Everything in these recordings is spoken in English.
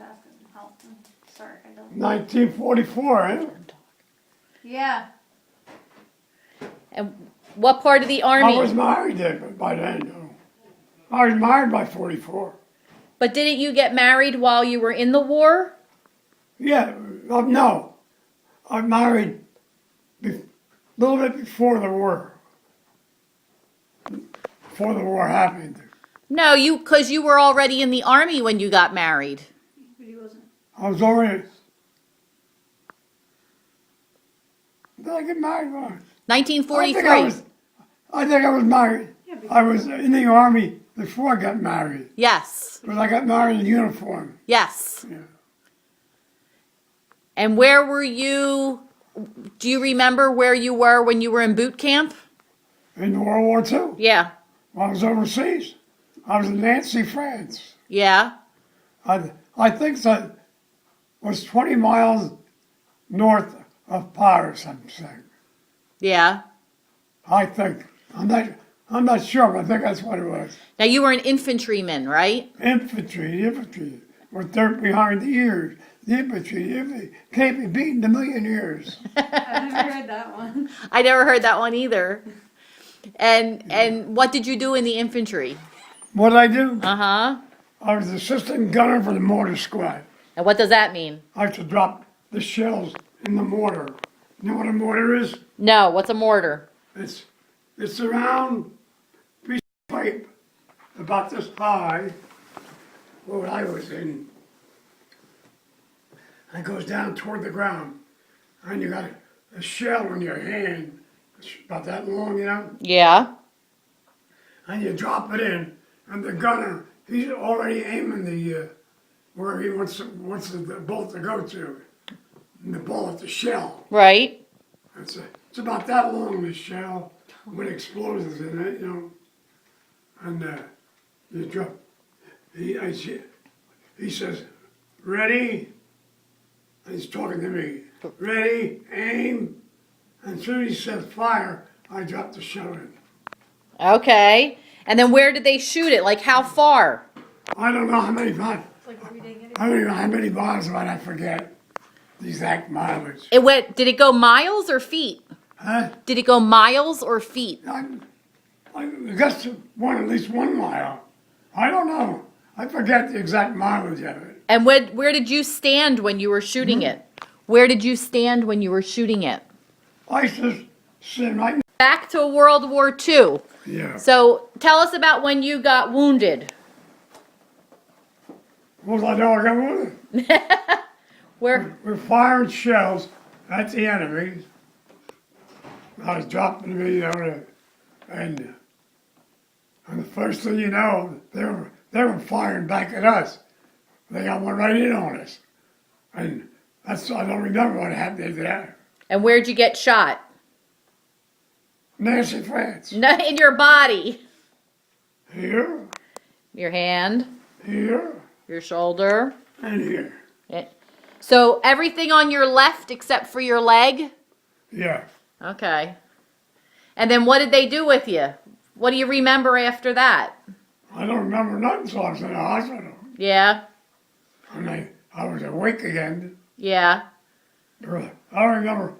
pass it and help them. Sorry, I don't. 1944, eh? Yeah. And what part of the I Army? was married then, by then, you know. I was married by 44. But didn't you get married while you were in the war? Yeah, no. I married a little bit before the war. Before the war happened. No, because you were already in the Army when you got married. But he wasn't. I was already. Did I get married once? 1943. I think I was married. Yeah, I was in the Army before I got married. Yes. But I got married in uniform. Yes. Yeah. And where were you? Do you remember where you were when you were in boot camp? In World War II. Yeah. I was overseas. I was in Nancy, France. Yeah. I think that was 20 miles north of Paris, I'm saying. Yeah. I think. I'm not sure, but I think that's what it was. Now you were an infantryman, right? Infantry. With dirt behind the ears. The infantry can't be beaten a million years. I never heard that one. I never heard that one either. And what did you do in the infantry? What did I do? Uh-huh. I was assistant gunner for the mortar squad. And what does that mean? I had to drop the shells in the mortar. You know what a mortar is? No, what's a mortar? It's a round piece of pipe about this high, what I was in. And it goes down toward the ground. And you got a shell in your hand. It's about that long, you know? Yeah. And you drop it in, and the gunner, he's already aiming the where he wants the bullet to go to. And the bullet, the shell. Right. It's about that long, this shell, with explosives in it, you know. And you drop, he says, ready? And he's talking to me. Ready, aim. And as soon as he said fire, I dropped the shell in. Okay. And then where did they shoot it? Like how far? I don't know how many times. It's like reading it. I don't even know how many miles, but I forget the exact mileage. Did it go miles or feet? Huh? Did it go miles or feet? I guess at least 1 mile. I don't know. I forget the exact mileage of it. And where did you stand when you were shooting it? Where did you stand when you were shooting it? I used to sit right. Back to World War II. Yeah. So tell us about when you got wounded. What was I doing? I got wounded. We're firing shells at the enemy. I was dropping them, you know, and the first thing you know, they were firing back at us. They got one right in on us. And I don't remember what happened there. And where'd you get shot? Nancy, France. In your body. Here, Your hand, here, your shoulder. and here. So everything on your left except for your leg? Yeah. Okay. And then what did they do with you? What do you remember after that? I don't remember nothing, so I was in the hospital. Yeah? And I was awake again. Yeah. I don't remember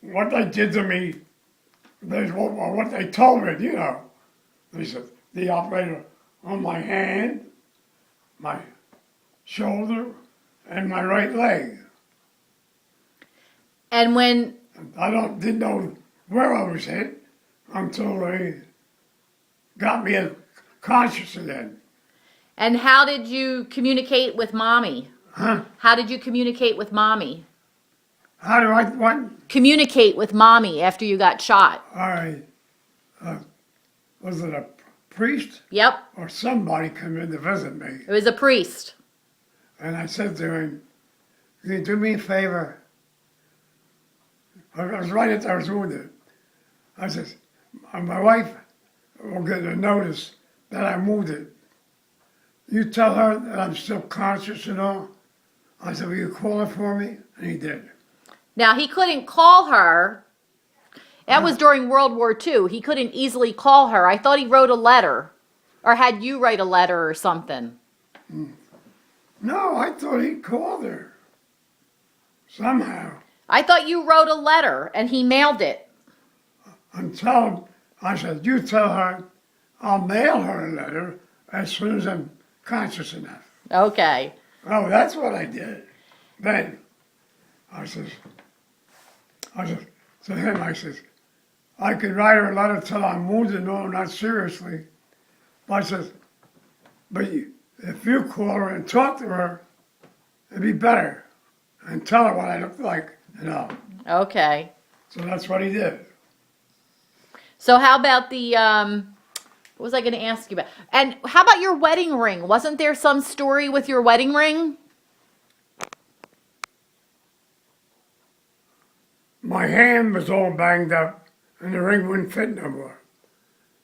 what they did to me. What they told me, you know. They said, the operator on my hand, my shoulder, and my right leg. And when... I didn't know where I was hit until they got me conscious again. And how did you communicate with Mommy? Huh? How did you communicate with Mommy? How do I, what? Communicate with Mommy after you got shot. Was it a priest Yep. or somebody come in to visit me? It was a priest. And I said to him, can you do me a favor? I was right after I was wounded. I said, my wife will get a notice that I'm wounded. You tell her that I'm still conscious and all. I said, will you call her for me? And he did. Now, he couldn't call her. That was during World War II. He couldn't easily call her. I thought he wrote a letter. Or had you write a letter or something. No, I thought he called her. Somehow. I thought you wrote a letter and he mailed it. And tell him, I said, you tell her I'll mail her a letter as soon as I'm conscious enough. Okay. Oh, that's what I did. Then I says, to him, I says, I could write her a letter till I'm wounded, no, not seriously. But I says, but if you call her and talk to her, it'd be better. And tell her what I look like and all. Okay. So that's what he did. So how about the, what was I going to ask you about? And how about your wedding ring? Wasn't there some story with your wedding ring? My hand was all banged up and the ring wouldn't fit no more.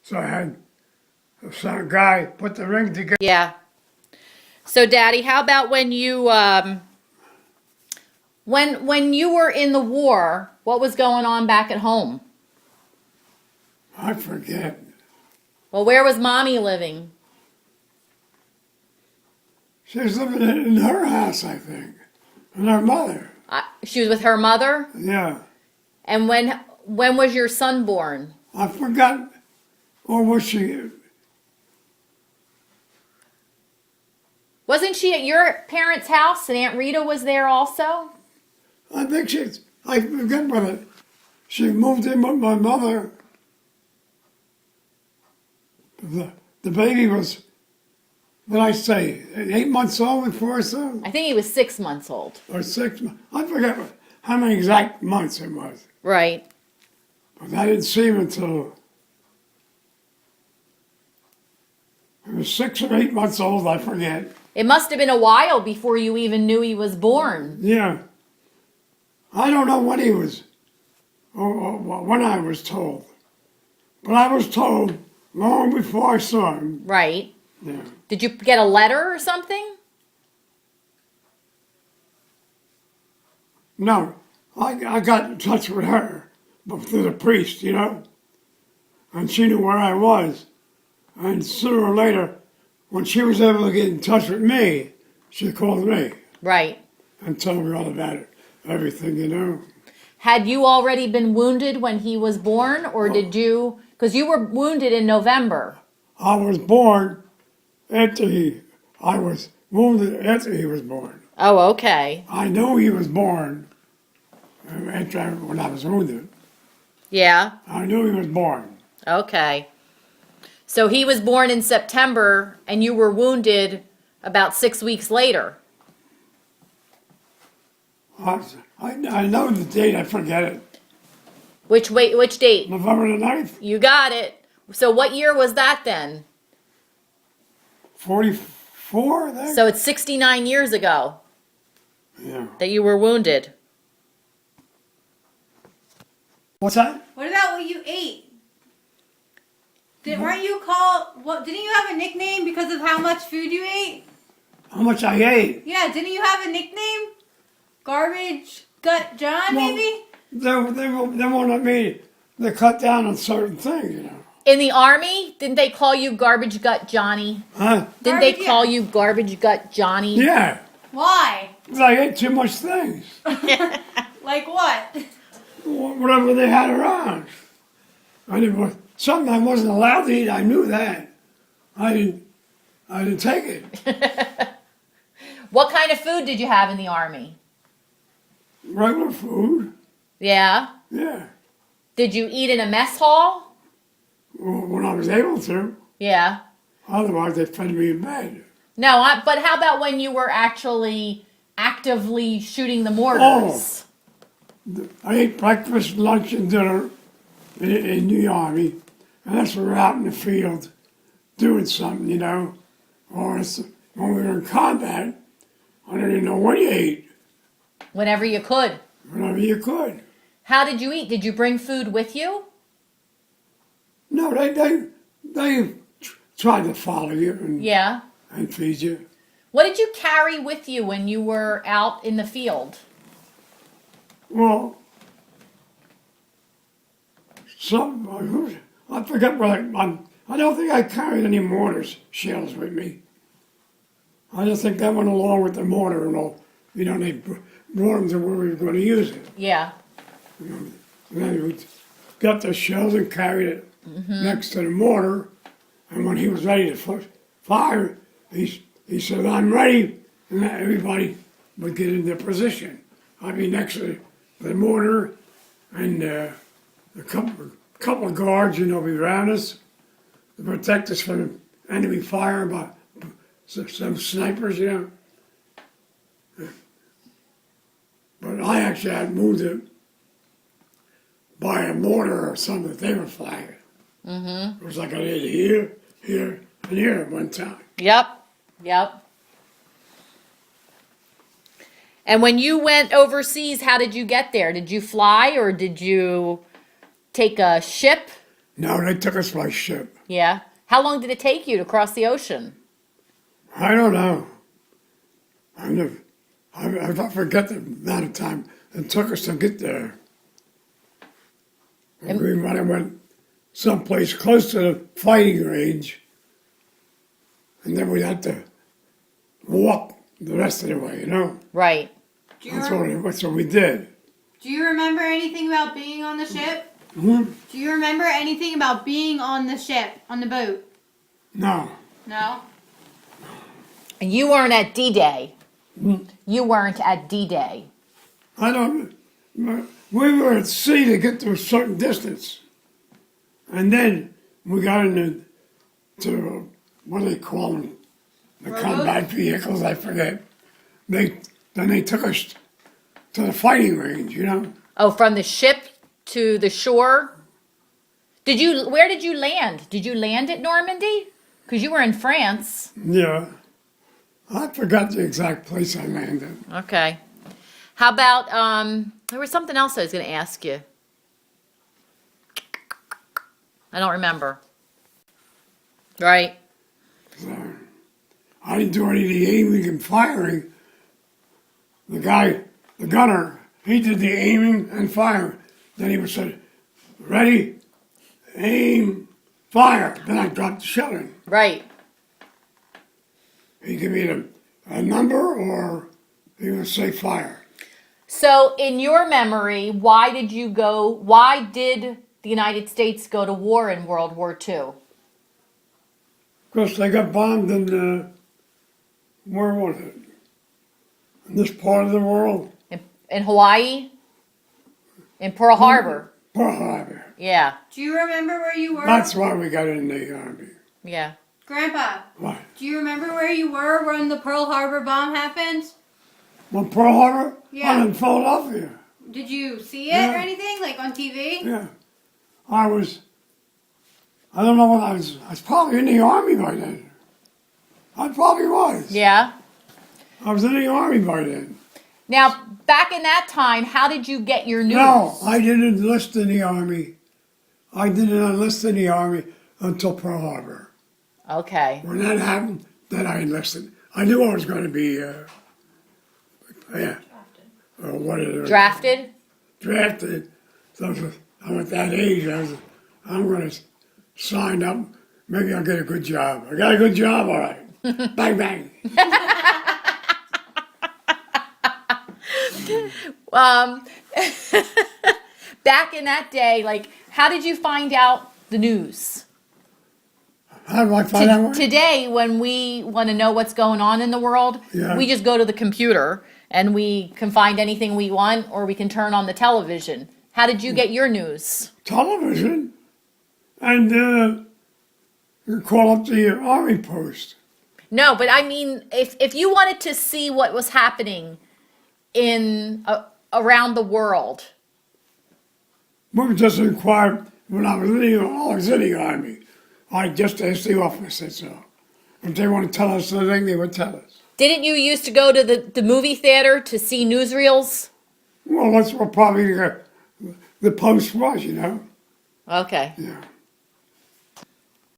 So I had some guy put the ring together. Yeah. So Daddy, how about when you, when you were in the war, what was going on back at home? I forget. Well, where was Mommy living? She was living in her house, I think, and her mother. She was with her mother? Yeah. And when was your son born? I forgot, or was she? Wasn't she at your parents' house and Aunt Rita was there also? I think I forget whether she moved in with my mother. The baby was, what did I say, 8 months old before I saw him? I think he was 6 months old. Or 6 months. I forget how many exact months it was. Right. But I didn't see him until he was 6 or 8 months old, I forget. It must have been a while before you even knew he was born. Yeah. I don't know when he was, or when I was told. But I was told long before I saw him. Right. Yeah. Did you get a letter or something? No, I got in touch with her, but through the priest, you know, and she knew where I was. And sooner or later, when she was able to get in touch with me, she called me Right. and told me all about it, everything, you know. Had you already been wounded when he was born, or did you, because you were wounded in November. I was born after I was wounded after he was born. Oh, okay. I knew he was born when I was wounded. Yeah. I knew he was born. Okay. So he was born in September and you were wounded about 6 weeks later. I know the date, I forget it. Which date? November the 9th, You got it. So what year was that then? 44, I think. So it's 69 years ago Yeah. that you were wounded. What's that? What about what you ate? Weren't you called? What? Didn't you have a nickname because of how much food you ate? How much I ate? Yeah. Didn't you have a nickname? Garbage Gut John, Well, maybe. They wanted me to cut down on certain things, you know. In the Army, didn't they call you Garbage Gut Johnny? Huh? Didn't they Garbage, call yeah. you Garbage Gut Johnny? Yeah. Why? 'Cause I ate too much things. Like what? Whatever they had around. Something I wasn't allowed to eat, I knew that. I didn't take it. What kind of food did you have in the Army? Regular food, Yeah. yeah. Did you eat in a mess hall? When I was able to. Yeah. Otherwise, they fed me in bed. No, but how about when you were actually actively shooting the mortars? I ate breakfast, lunch, and dinner in the Army. And that's when we were out in the field doing something, you know. Or when we were in combat, I didn't even know what you ate. Whenever you could. Whenever you could. How did you eat? Did you bring food with you? No, they tried to follow you Yeah. and feed you. What did you carry with you when you were out in the field? Well, I forget what I don't think I carried any mortar shells with me. I just think that went along with the mortar and all. You know, they brought them to where we were going to use it. Yeah. And then we got the shells and carried it next to the mortar. And when he was ready to fire, he said, "I'm ready." And then everybody would get in their position. I'd be next to the mortar, and a couple of guards, you know, be around us to protect us from enemy fire by some snipers, you know. But I actually had moved it by a mortar or something that they were firing. It was like I did here, here, and here at one time. Yep. Yep. And when you went overseas, how did you get there? Did you fly or did you take a ship? No, they took us by ship. Yeah. How long did it take you to cross the ocean? I don't know. I forget the amount of time it took us to get there. We might have went someplace close to the fighting range, and then we'd have to walk the rest of the way, you know? Right. That's what we did. Do you remember anything about being on the ship? Hmm? Do you remember anything about being on the ship, on the boat? No. No? And you weren't at D-Day. You weren't at D-Day. I don't. We were at sea to get to a certain distance, and then we got to what do they call them? The combat vehicles. I forget. Then they took us to the fighting range. You know. Oh, from the ship to the shore? Where did you land? Did you land at Normandy? Because you were in France. Yeah. I forgot the exact place I landed. Okay. How about, there was something else I was going to ask you. I don't remember. Right. So, I didn't do any of the aiming and firing. The gunner, he did the aiming and firing. Then he would say, "Ready, aim, fire." Then I dropped the shell in. Right. He give me a number, or he would say fire. So, in your memory, why did the United States go to war in World War II? Of course, they got bombed in, where was it? In this part of the world? In Hawaii? In Pearl Harbor? Pearl Harbor. Yeah. Do you remember where you were? That's why we got in the Army. Yeah. Grandpa, What? do you remember where you were when the Pearl Harbor bomb happened? Well, Pearl Harbor? Yeah. I'm in Philadelphia. Did you see it Yeah. or anything, like on TV? Yeah. I don't know what I was probably in the Army by then. I probably was. Yeah. I was in the Army by then. Now, back in that time, how did you get your news? No, I didn't enlist in the Army. I didn't enlist in the Army until Pearl Harbor. Okay. When that happened, then I enlisted. I knew I was going to be, what is it? Drafted? Drafted. So I'm at that age. I'm going to sign up. Maybe I'll get a good job. I got a good job, all right. Bang, bang. Back in that day, like, how did you find out the news? How do I find out? Today, when we want to know what's going on in the world, Yeah. we just go to the computer and we can find anything we want, or we can turn on the television. How did you get your news? Television. And you call up the Army post. No, but I mean, if you wanted to see what was happening in around the world. We just inquired when I was in the Army. I just asked the officer, so if they want to tell us anything, they would tell us. Didn't you used to go to the movie theater to see newsreels? Well, that's what probably the post was, you know. Okay. Yeah.